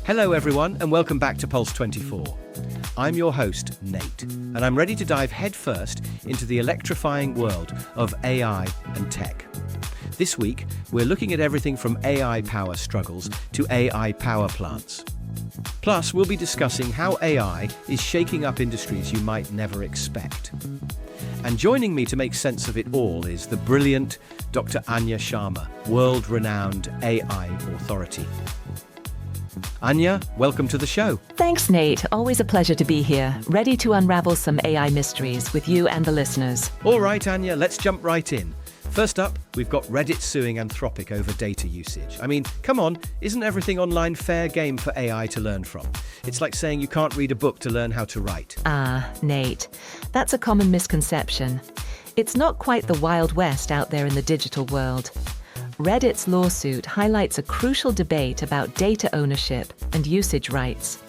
Hello everyone and welcome back to Pulse 24. I'm your host, Nate, and I'm ready to dive headfirst into the electrifying world of AI and tech. This week, we're looking at everything from AI power struggles to AI power plants. Plus, we'll be discussing how AI is shaking up industries you might never expect. And joining me to make sense of it all is the brilliant Dr. Anya Sharma, world-renowned AI authority. Anya, welcome to the show. Thanks, Nate. Always a pleasure to be here, ready to unravel some AI mysteries with you and the listeners. All right, Anya, let's jump right in. First up, we've got Reddit suing Anthropic over data usage. I mean, come on, isn't everything online fair game for AI to learn from? It's like saying you can't read a book to learn how to write. Nate, that's a common misconception. It's not quite the Wild West out there in the digital world. Reddit's lawsuit highlights a crucial debate about data ownership and usage rights.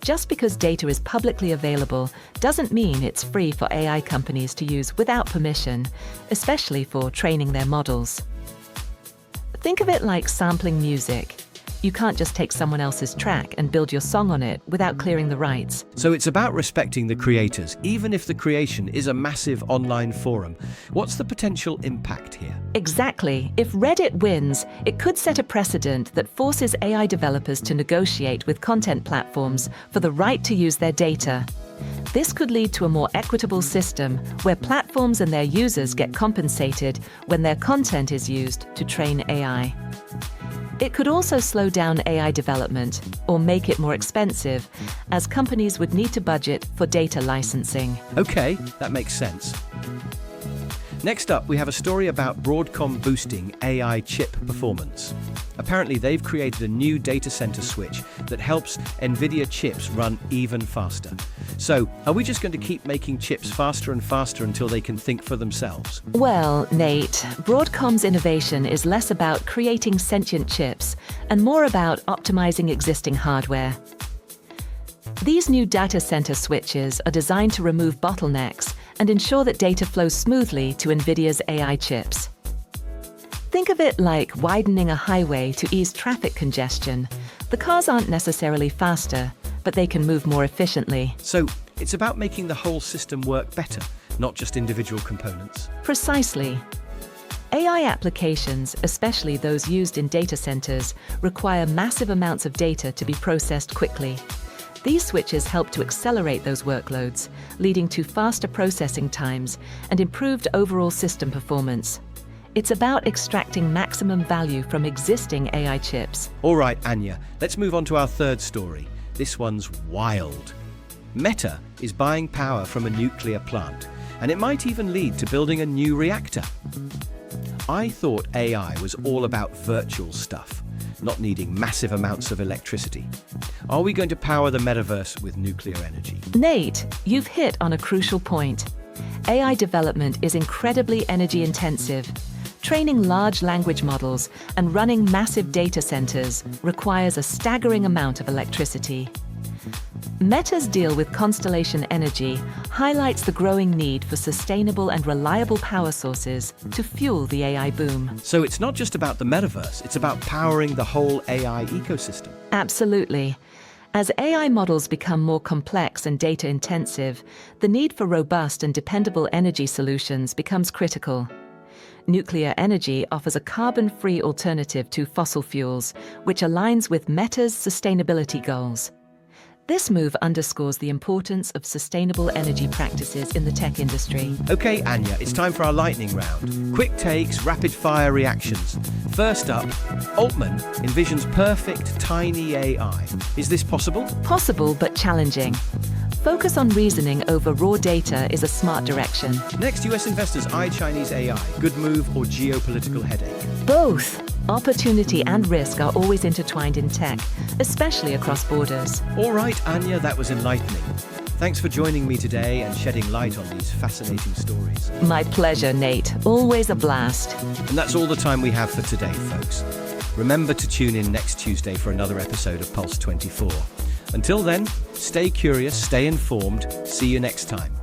Just because data is publicly available doesn't mean it's free for AI companies to use without permission, especially for training their models. Think of it like sampling music. You can't just take someone else's track and build your song on it without clearing the rights. So it's about respecting the creators, even if the creation is a massive online forum. What's the potential impact here? Exactly. If Reddit wins, it could set a precedent that forces AI developers to negotiate with content platforms for the right to use their data. This could lead to a more equitable system where platforms and their users get compensated when their content is used to train AI. It could also slow down AI development or make it more expensive, as companies would need to budget for data licensing. Okay, that makes sense. Next up, we have a story about Broadcom boosting AI chip performance. Apparently, they've created a new data center switch that helps NVIDIA chips run even faster. So, are we just going to keep making chips faster and faster until they can think for themselves? Well, Nate, Broadcom's innovation is less about creating sentient chips and more about optimizing existing hardware. These new data center switches are designed to remove bottlenecks and ensure that data flows smoothly to NVIDIA's AI chips. Think of it like widening a highway to ease traffic congestion. The cars aren't necessarily faster, but they can move more efficiently. So, it's about making the whole system work better, not just individual components. Precisely. AI applications, especially those used in data centers, require massive amounts of data to be processed quickly. These switches help to accelerate those workloads, leading to faster processing times and improved overall system performance. It's about extracting maximum value from existing AI chips. All right, Anya, let's move on to our third story. This one's wild. Meta is buying power from a nuclear plant, and it might even lead to building a new reactor. I thought AI was all about virtual stuff, not needing massive amounts of electricity. Are we going to power the metaverse with nuclear energy? Nate, you've hit on a crucial point. AI development is incredibly energy intensive. Training large language models and running massive data centers requires a staggering amount of electricity. Meta's deal with Constellation Energy highlights the growing need for sustainable and reliable power sources to fuel the AI boom. So it's not just about the metaverse, it's about powering the whole AI ecosystem. Absolutely. As AI models become more complex and data intensive, the need for robust and dependable energy solutions becomes critical. Nuclear energy offers a carbon-free alternative to fossil fuels, which aligns with Meta's sustainability goals. This move underscores the importance of sustainable energy practices in the tech industry. Okay, Anya, it's time for our lightning round. Quick takes, rapid-fire reactions. First up, Altman envisions perfect tiny AI. Is this possible? Possible, but challenging. Focus on reasoning over raw data is a smart direction. Next, US investors eye Chinese AI. Good move or geopolitical headache? Both. Opportunity and risk are always intertwined in tech, especially across borders. All right, Anya, that was enlightening. Thanks for joining me today and shedding light on these fascinating stories. My pleasure, Nate. Always a blast. And that's all the time we have for today, folks. Remember to tune in next Tuesday for another episode of Pulse 24. Until then, stay curious, stay informed. See you next time.